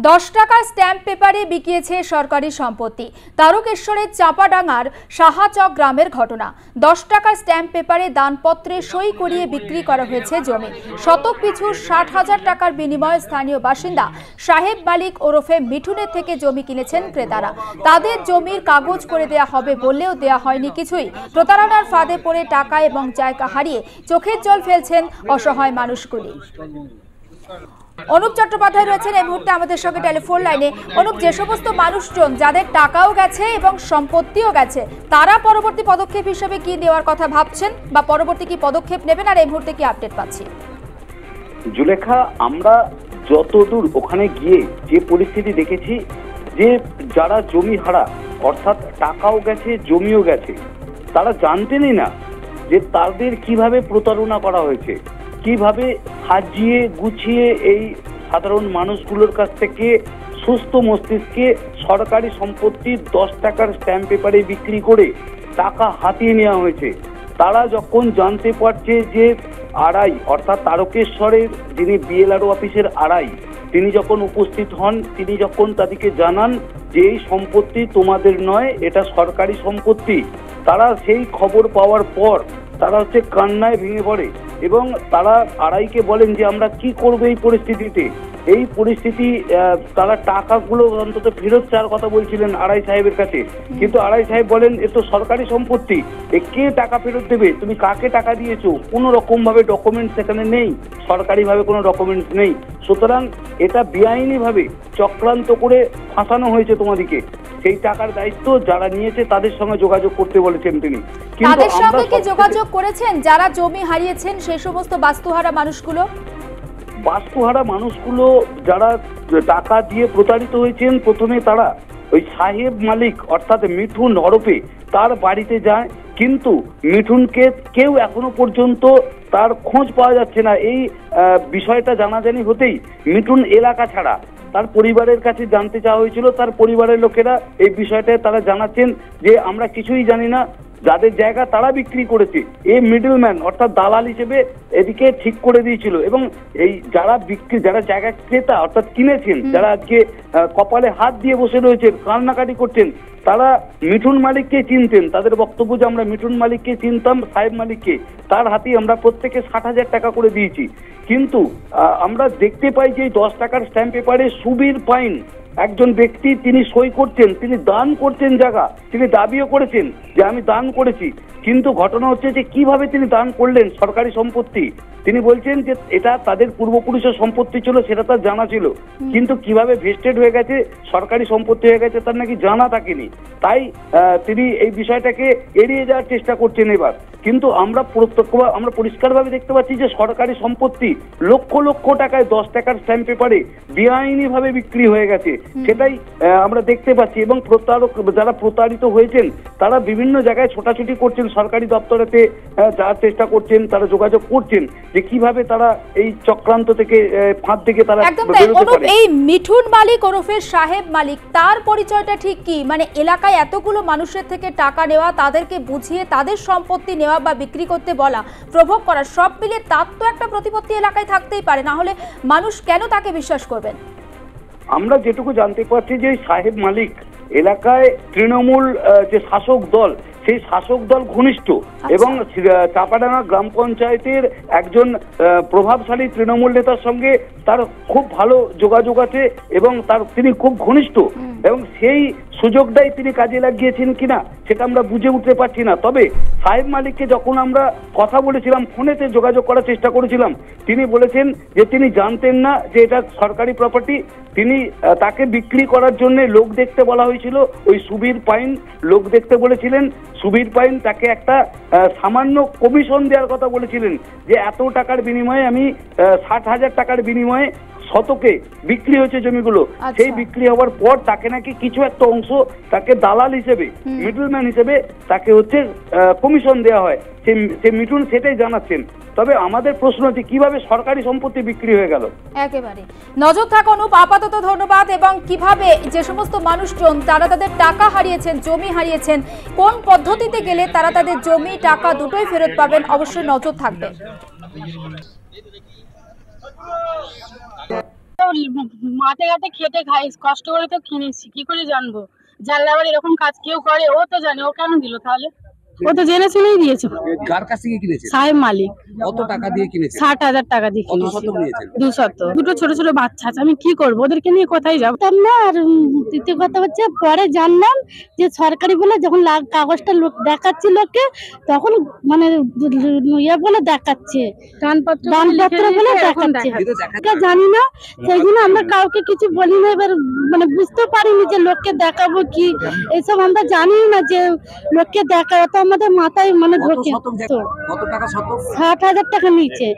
10 টাকার স্ট্যাম্প পেপারে বিকিয়েছে সরকারি সম্পত্তি। তারকেশ্বরের চাপাডাঙ্গার সাহাচক গ্রামের ঘটনা। 10 টাকার স্ট্যাম্প পেপারে দানপত্রে সই করিয়ে বিক্রি করা হয়েছে জমি। শতক পিছু 60,000 টাকার বিনিময়ে স্থানীয় বাসিন্দা সাহেব মালিক ওরফে মিঠুনের থেকে জমি কিনেছেন ক্রেতারা। তাদের জমির কাগজ করে দেয়া হবে বললেও দেয়া হয়নি কিছুই। প্রতারণার ফাঁদে পড়ে টাকা এবং জায়গা হারিয়ে চোখের জল ফেলছেন অসহায় মানুষগুলি। অনুপ চট্টোপাধ্যায় রয়েছেন এই মুহূর্তে আমাদের সঙ্গে টেলিফোন লাইনে। অনুপ, যে সমস্ত মানুষজন যাদের টাকাও গেছে এবং সম্পত্তিও গেছে, তারা পরবর্তী পদক্ষেপ হিসেবে কি নেওয়ার কথা ভাবছেন বা পরবর্তী কি পদক্ষেপ নেবেন, আর এই মুহূর্তে কি আপডেট পাচ্ছি? জুলেখা, আমরা যতদূর ওখানে গিয়ে যে পরিস্থিতি দেখেছি, যে যারা জমি হারা, অর্থাৎ টাকাও গেছে জমিও গেছে, তারা জানতেনই না যে তাদের কিভাবে প্রতারণা করা হয়েছে, কিভাবে সাজিয়ে গুছিয়ে এই সাধারণ মানুষগুলোর কাছ থেকে সুস্থ মস্তিষ্কে সরকারি সম্পত্তি 10 টাকার স্ট্যাম্প পেপারে বিক্রি করে টাকা হাতিয়ে নেওয়া হয়েছে। তারা যখন জানতে পারছে যে আড়াই, অর্থাৎ তারকেশ্বরের যিনি বিএলআরও অফিসের আড়াই, তিনি যখন উপস্থিত হন, তিনি যখন তাদেরকে জানান যে এই সম্পত্তি তোমাদের নয়, এটা সরকারি সম্পত্তি, তারা সেই খবর পাওয়ার পর তারা কান্নায় ভেঙে পড়ে এবং তারা আড়াইকে বলেন যে আমরা কি করবো এই পরিস্থিতিতে। এই পরিস্থিতি তারা টাকাগুলো অন্তত ফেরত চাওয়ার কথা বলছিলেন আড়াই সাহেবের কাছে, কিন্তু আড়াই সাহেব বলেন এ তো সরকারি সম্পত্তি, কে টাকা ফেরত দেবে, তুমি কাকে টাকা দিয়েছো, কোনো রকম ভাবে ডকুমেন্টস সেখানে নেই, সরকারি ভাবে কোনো ডকুমেন্টস নেই, সুতরাং এটা বেআইনি ভাবে চক্রান্ত করে ফাঁসানো হয়েছে তোমাদেরকে। সেই টাকার দায়িত্ব যারা নিয়েছে তাদের সঙ্গে যোগাযোগ করতে বলেছেন তিনি। তাদের সঙ্গে কি যোগাযোগ করেছেন যারা জমি হারিয়েছেন সেই সমস্ত বাস্তুহারা মানুষগুলো? বাস্তুহারা মানুষগুলো যারা টাকা দিয়ে প্রতারিত হয়েছেন, প্রথমে তারা ওই সাহেব মালিক অর্থাৎ মিঠুন হরপে তার বাড়িতে যায়, কিন্তু মিঠুনকে কেউ এখনো পর্যন্ত তার খোঁজ পাওয়া যাচ্ছে না। এই বিষয়টা জানাজানি হতেই মিঠুন এলাকা ছাড়া তার পরিবারের কাছে জানতে চাওয়া হয়েছিল। তার পরিবারের লোকেরা এই বিষয়টায় তারা জানাচ্ছেন যে আমরা কিছুই জানি না, যাদের জায়গা তারা বিক্রি করেছে, এই মিডলম্যান অর্থাৎ দালাল হিসেবে এদিকে ঠিক করে দিয়েছিল। এবং এই যারা জায়গা ক্রেতা অর্থাৎ কিনেছেন, যারা আজকে কপালে হাত দিয়ে বসে রয়েছেন, কান্নাকাটি করছেন, তারা মিঠুন মালিককে চিনতেন। তাদের বক্তব্য যে আমরা মিঠুন মালিককে চিনতাম, সাহেব মালিককে, তার হাতেই আমরা প্রত্যেকে 60,000 টাকা করে দিয়েছি। কিন্তু আমরা দেখতে পাই যে 10 টাকার স্ট্যাম্প পেপারে সুবীর পাইন একজন ব্যক্তি, তিনি সই করছেন, তিনি দান করছেন জায়গা, তিনি দাবিও করেছেন যে আমি দান করেছি, কিন্তু ঘটনা হচ্ছে যে কিভাবে তিনি দান করলেন সরকারি সম্পত্তি, তিনি বলছেন যে এটা তাদের পূর্বপুরুষের সম্পত্তি ছিল, সেটা তার জানা ছিল, কিন্তু কিভাবে ভেস্টেড হয়ে গেছে, সরকারি সম্পত্তি হয়ে গেছে, তার নাকি জানা থাকেনি। তাই তিনি এই বিষয়টাকে এড়িয়ে যাওয়ার চেষ্টা করছেন এবার। কিন্তু আমরা পরিষ্কারভাবে দেখতে পাচ্ছি যে সরকারি সম্পত্তি লক্ষ লক্ষ টাকায় 10 টাকার স্ট্যাম্প পেপারে বেআইনি ভাবে বিক্রি হয়ে গেছে, সেটাই আমরা দেখতে পাচ্ছি। এবং যারা প্রতারিত হয়েছেন তারা বিভিন্ন জায়গায় ছোটাছুটি করছেন, সরকারি দপ্তরেতে যাওয়ার চেষ্টা করছেন, তারা যোগাযোগ করছেন যে কিভাবে তারা এই চক্রান্ত থেকে ফাঁদ থেকে তারা বেরোতে পারে। এই মিঠুন মালিক ওরফে সাহেব মালিক, তার পরিচয়টা ঠিক কি? মানে এলাকায় এতগুলো মানুষের থেকে টাকা নেওয়া, তাদেরকে বুঝিয়ে তাদের সম্পত্তি নেওয়া বা বিক্রি করতে বলা, প্রভোগ করা, সব মিলিয়ে তার তো একটা প্রতিপত্তি এলাকায় থাকতেই পারে, না হলে মানুষ কেন তাকে বিশ্বাস করবেন? আমরা যেটুকু জানতে পারছি যে সাহেব মালিক এলাকায় তৃণমূল যে শাসক দল, সেই শাসক দল ঘনিষ্ঠ এবং চাপাডাঙ্গা গ্রাম পঞ্চায়েতের একজন প্রভাবশালী তৃণমূল নেতার সঙ্গে তার খুব ভালো যোগাযোগ আছে এবং তিনি খুব ঘনিষ্ঠ, এবং সেই সুযোগটাই তিনি কাজে লাগিয়েছেন কিনা সেটা আমরা বুঝে উঠতে পারছি না। তবে সাহেব মালিককে যখন আমরা কথা বলেছিলাম, ফোনেতে যোগাযোগ করার চেষ্টা করেছিলাম, তিনি বলেছেন যে তিনি জানতেন না যে এটা সরকারি প্রপার্টি। তাকে বিক্রি করার জন্য লোক দেখতে বলা হয়েছিল, ওই সুবীর পাইন লোক দেখতে বলেছিলেন। সুবীর পাইন তাকে একটা সামান্য কমিশন দেওয়ার কথা বলেছিলেন যে এত টাকার বিনিময়ে আমি 60,000 টাকার বিনিময়ে শতকে বিক্রি হয়েছে জমিগুলো। সেই বিক্রি হওয়ার পর তাকে নাকি কিছু একটা অংশ তাকে দালাল হিসেবে, মিডলম্যান হিসেবে তাকে কমিশন দেওয়া হয়। সে মিঠুন সেটাই জানাচ্ছেন। তবে আমাদের প্রশ্ন হচ্ছে কিভাবে সরকারি সম্পত্তি বিক্রি হয়ে গেল। একেবারে নজর থাকা। অনুপ, আপাতত ধন্যবাদ। এবং কিভাবে যে সমস্ত মানুষজন তারা তাদের টাকা হারিয়েছেন, জমি হারিয়েছেন, কোন পদ্ধতিতে গেলে তারা তাদের জমি টাকা দুটোই ফেরত পাবেন, অবশ্যই নজর থাকবে। মাঠে ঘাটে খেটে খাই, কষ্ট করে তো কিনেছি, কি করে জানবো? জানলে আবার এরকম কাজ কেউ করে? ও তো জানে, ও কেন দিল তাহলে? ও তো জেনে শুনেই দিয়েছে। কার কাছ থেকে কিনেছেন? সাহেব মালিক। কত টাকা দিয়ে কিনেছেন? 60,000 টাকা দিয়ে কত কিনেছি। শতক নিয়েছেন? 200। দুটো ছোট ছোট বাচ্চা আছে, আমি কি করবো? ওদেরকে নিয়ে কোথায় যাবো? না। আর দ্বিতীয় কথা হচ্ছে, পরে জানলাম যে সরকারি বলে যখন কাগজটা লোক দেখাচ্ছে লোককে, তখন মানে ইয়ে বলে দেখাচ্ছে, দানপত্র বলে দেখাচ্ছে। কিন্তু দেখা জানি না, সেই জন্য আমরা কাউকে কিছু বলি না। এবার মানে বুঝতে পারিনি যে লোককে দেখাবো কি, এইসব আমরা জানি না যে লোককে দেখা, তো আমাদের মাথায় মানে কত ঢোকে। শতক কত টাকা শতক? 60,000 টাকা নিচে।